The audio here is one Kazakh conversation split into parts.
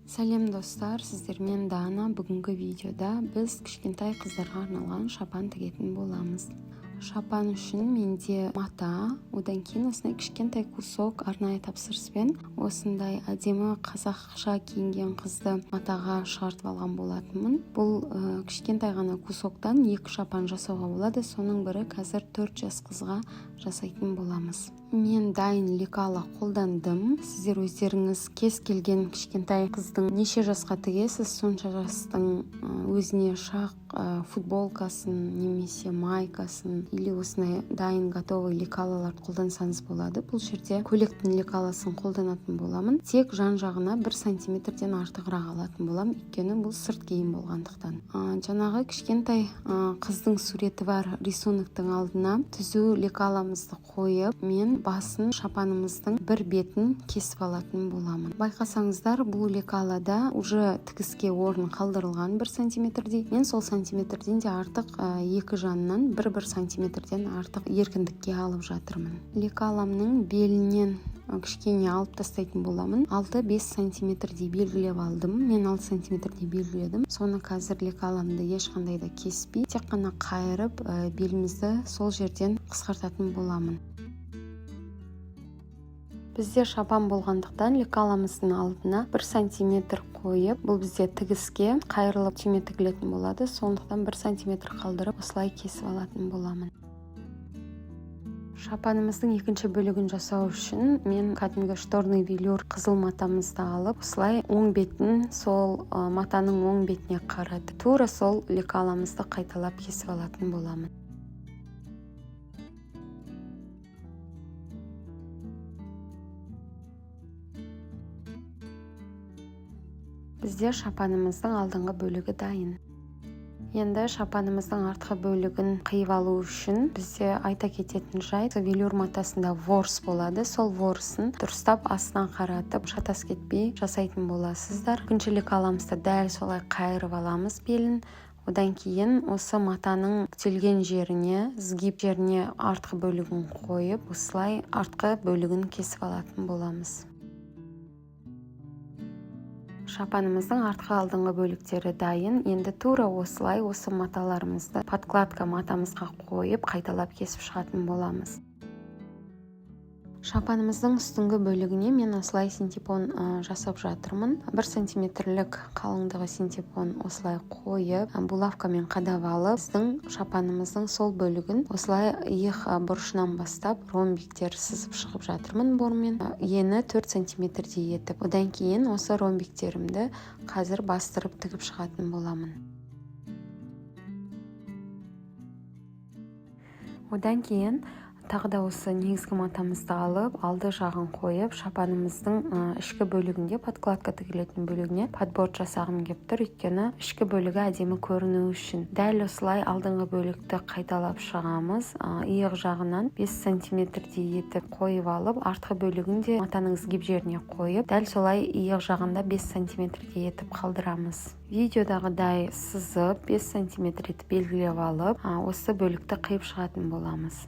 Сәлем достар, сіздермен Дана. Бүгінгі видеода біз кішкентай қыздарға арналған шапан тігетін боламыз. Шапан үшін менде мата, одан кейін осындай кішкентай кусок арнайы тапсырыспен осындай әдемі қазақша киінген қызды матаға шығартып алған болатынмын. Бұл кішкентай ғана кусоктан 2 шапан жасауға болады. Соның бірі қазір 4 жас қызға жасайтын боламыз. Мен дайын лекала қолдандым. Сіздер өздеріңіз кез келген кішкентай қыздың неше жасқа тігесіз, сонша жастың өзіне шақ футболкасын немесе майкасын или осындай дайын готовый лекалалар қолдансаңыз болады. Бұл жерде көйлектің лекаласын қолданатын боламын. Тек жан жағына 1 сантиметрден артығырақ алатын болам, өйткені бұл сырт киім болғандықтан. Жаңағы кішкентай қыздың суреті бар рисунктың алдына түзу лекаламызды қойып, мен басын шапанымыздың бір бетін кесіп алатын боламын. Байқасаңыздар, бұл лекалада уже тігіске орын қалдырылған 1 сантиметрдей. Мен сол сантиметрден де артық екі жанынан 1 сантиметрден артық еркіндікке алып жатырмын. Лекаламның белінен кішкене алып тастайтын боламын. 6-5 сантиметрдей белгілеп алдым. Мен 6 сантиметрдей белгіледім. Соны қазір лекаламды ешқандай да кеспей, тек қана қайырып, белімізді сол жерден қысқартатын боламын. Бізде шапан болғандықтан лекаламыздың алдына 1 сантиметр қойып, бұл бізде тігіске қайырылып түйме тігілетін болады. Сондықтан 1 сантиметр қалдырып, осылай кесіп алатын боламын. Шапанымыздың екінші бөлігін жасау үшін мен кәдімгі шторный велюр қызыл матамызды алып, осылай оң бетін сол матаның оң бетіне қаратып, тура сол лекаламызды қайталап кесіп алатын боламын. Бізде шапанымыздың алдыңғы бөлігі дайын. Енді шапанымыздың артқы бөлігін қиып алу үшін бізде айта кететін жайт, велюр матасында ворс болады. Сол ворсын дұрыстап астынан қаратып, шатас кетпей жасайтын боласыздар. Екінші лекаламызды дәл солай қайырып аламыз белін. Одан кейін осы матаның бүктелген жеріне, сгиб жеріне артқы бөлігін қойып, осылай артқы бөлігін кесіп алатын боламыз. Шапанымыздың артқы алдыңғы бөліктері дайын. Енді тура осылай осы маталарымызды подкладка матамызға қойып, қайталап кесіп шығатын боламыз. Шапанымыздың үстіңгі бөлігіне мен осылай синтепон жасап жатырмын. 1 сантиметрлік қалыңдығы синтепон осылай қойып, булавкамен қадап алып, біздің шапанымыздың сол бөлігін осылай иық бұрышынан бастап ромбиктер сызып шығып жатырмын бормен. Ені 4 сантиметрдей етіп. Одан кейін осы ромбиктерімді қазір бастырып тігіп шығатын боламын. Одан кейін тағы да осы негізгі матамызды алып, алды жағын қойып, шапанымыздың ішкі бөлігінде, подкладка тігілетін бөлігіне подборд жасағым келіп тұр, өйткені ішкі бөлігі әдемі көріну үшін. Дәл осылай алдыңғы бөлікті қайталап шығамыз. Иық жағынан 5 сантиметрдей етіп қойып алып, артқы бөлігінде матаның сгиб жеріне қойып, дәл солай иық жағында 5 сантиметрдей етіп қалдырамыз. Видеодағыдай сызып, 5 сантиметр етіп белгілеп алып, осы бөлікті қиып шығатын боламыз.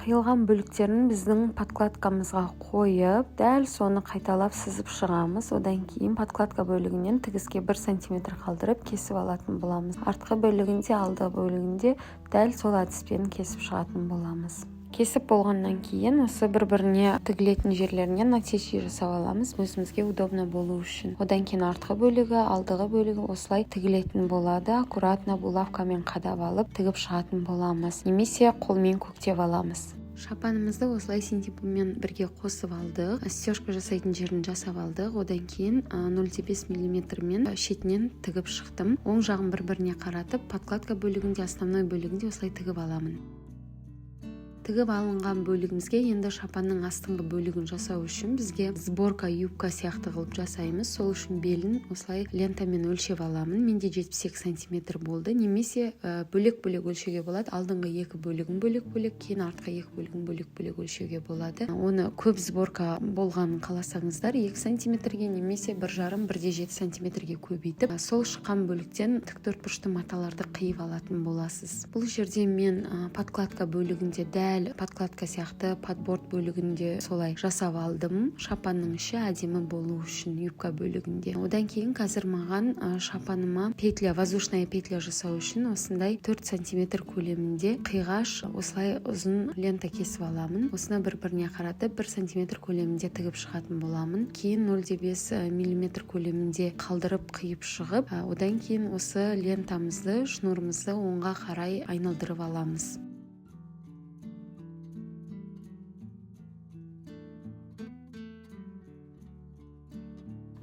Қиылған бөліктерін біздің подкладкамызға қойып, дәл соны қайталап сызып шығамыз. Одан кейін подкладка бөлігінен тігіске 1 сантиметр қалдырып кесіп алатын боламыз. Артқы бөлігінде, алды бөлігінде дәл сол әдіспен кесіп шығатын боламыз. Кесіп болғаннан кейін осы бір-біріне тігілетін жерлеріне натяжи жасап аламыз, өзімізге удобно болу үшін. Одан кейін артқы бөлігі, алдығы бөлігі осылай тігілетін болады. Аккуратно булавкамен қадап алып, тігіп шығатын боламыз. Немесе қолмен көктеп аламыз. Шапанымызды осылай синтепонмен бірге қосып алдық. Стежка жасайтын жерін жасап алдық. Одан кейін 0,5 мм шетінен тігіп шықтым. Оң жағын бір-біріне қаратып, подкладка бөлігінде, основной бөлігінде осылай тігіп аламын. Тігіп алынған бөлігімізге енді шапанның астыңғы бөлігін жасау үшін бізге сборка юбка сияқты қылып жасаймыз. Сол үшін белін осылай лентамен өлшеп аламын. Менде 72 сантиметр болды. Немесе бөлек-бөлек өлшеуге болады. Алдыңғы екі бөлігін бөлек-бөлек, кейін артқы екі бөлігін бөлек-бөлек өлшеуге болады. Оны көп сборка болғанын қаласаңыздар 2 сантиметрге немесе 1,5-1,7 сантиметрге көбейтіп, сол шыққан бөліктен тіктөртбұрышты маталарды қиып алатын боласыз. Бұл жерде мен подкладка бөлігінде дәл подкладка сияқты подборд бөлігінде солай жасап алдым. Шапанның іші әдемі болу үшін юбка бөлігінде. Одан кейін қазір маған шапаныма воздушная петля жасау үшін осындай 4 сантиметр көлемінде қиғаш осылай ұзын лента кесіп аламын. Осыны бір-біріне қаратып 1 сантиметр көлемінде тігіп шығатын боламын. Кейін 0,5 миллиметр көлемінде қалдырып қиып шығып, одан кейін осы лентамызды, шнурымызды оңға қарай айналдырып аламыз.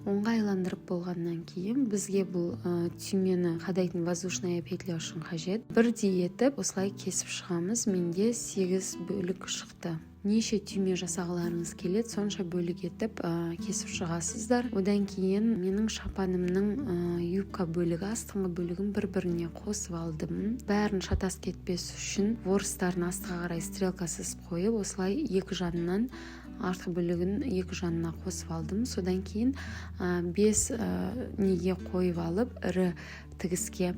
Оңға айландырып болғаннан кейін бізге бұл түймені қадайтын воздушная петля үшін қажет. Бірдей етіп осылай кесіп шығамыз. Менде 8 бөлік шықты. Неше түйме жасағыларыңыз келеді, сонша бөлік етіп кесіп шығасыздар. Одан кейін менің шапанымның юбка бөлігі, астыңғы бөлігін бір-біріне қосып алдым. Бәрін шатас кетпес үшін ворыстарын астыға қарай стрелка сызып қойып, осылай екі жанынан артқы бөлігін екі жанына қосып алдым. Содан кейін 5 неге қойып алып, ірі тігіске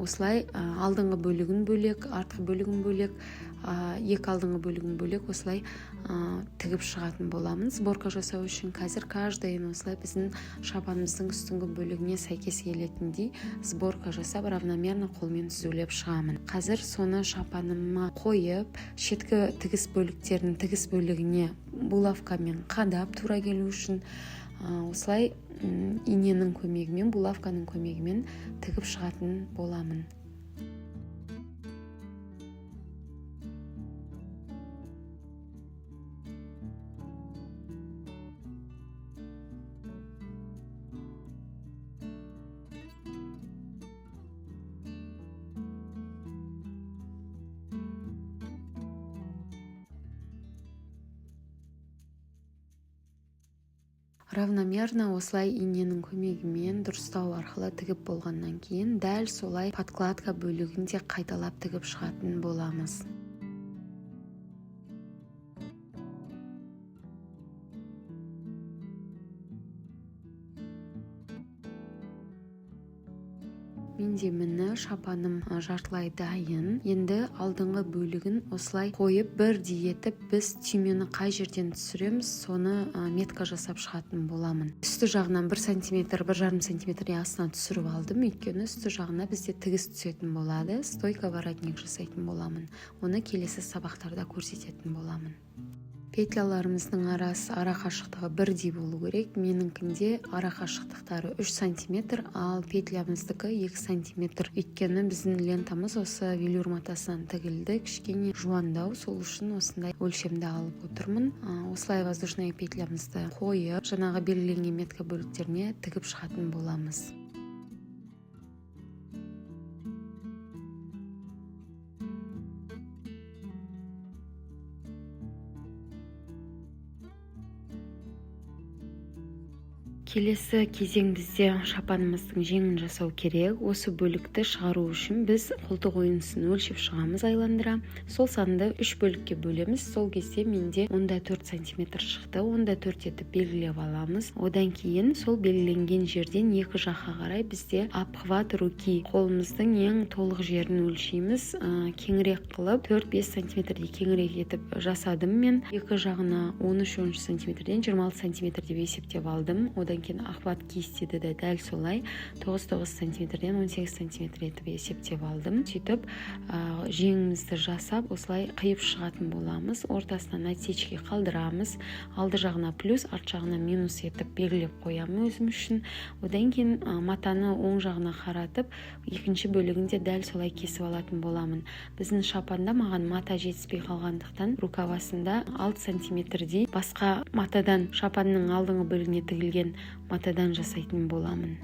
осылай алдыңғы бөлігін бөлек, артқы бөлігін бөлек, екі алдыңғы бөлігін бөлек осылай тігіп шығатын боламын. Сборка жасау үшін қазір каждайын осылай біздің шапанымыздың үстіңгі бөлігіне сәйкес келетіндей сборка жасап равномерно қолмен түзулеп шығамын. Қазір соны шапаныма қойып, шеткі тігіс бөліктерін тігіс бөлігіне булавкамен қадап тура келу үшін осылай иненің көмегімен, булавканың көмегімен тігіп шығатын боламын. Равномерно осылай иненің көмегімен дұрыстау арқылы тігіп болғаннан кейін дәл солай подкладка бөлігін де қайталап тігіп шығатын боламыз. Менде міне шапаным жартылай дайын. Енді алдыңғы бөлігін осылай қойып бірдей етіп біз түймені қай жерден түсіреміз, соны метка жасап шығатын боламын. Үсті жағынан 1 сантиметр, 1,5 сантиметрден астына түсіріп алдым. Өйткені үсті жағына бізде тігіс түсетін болады. Стойка воротник жасайтын боламын. Оны келесі сабақтарда көрсететін боламын. Петляларымыздың ара қашықтығы бірдей болу керек. Меніңкінде ара қашықтықтары 3 сантиметр, ал петлямыздікі 2 сантиметр. Өйткені біздің лентамыз осы велюр матасынан тігілді, кішкене жуандау, сол үшін осындай өлшемді алып отырмын. Осылай воздушная петлямызды қойып, жаңағы белгіленген метка бөліктеріне тігіп шығатын боламыз. Келесі кезең бізде шапанымыздың жеңін жасау керек. Осы бөлікті шығару үшін біз қолтық ойынысын өлшеп шығамыз айландыра. Сол санды 3 бөлікке бөлеміз. Сол кезде менде 4 сантиметр шықты. 4 етіп белгілеп аламыз. Одан кейін сол белгіленген жерден екі жаққа қарай бізде обхват руки, қолымыздың ең толық жерін өлшейміз. Кеңірек қылып 4-5 сантиметрде кеңірек етіп жасадым мен. Екі жағына 13-13 сантиметрден 26 сантиметр деп есептеп алдым. Одан кейін охват кестеді де дәл солай 9-9 сантиметрден 18 сантиметр етіп есептеп алдым. Сөйтіп жеңімізді жасап осылай қиып шығатын боламыз. Ортасынан отсечки қалдырамыз. Алды жағына плюс, арт жағына минус етіп белгілеп қоямын өзім үшін. Одан кейін матаны оң жағына қаратып, екінші бөлігінде дәл солай кесіп алатын боламын. Біздің шапанда маған мата жетіспей қалғандықтан рукавасында 6 сантиметрдей басқа матадан, шапанның алдыңғы бөлігіне тігілген матадан жасайтын боламын.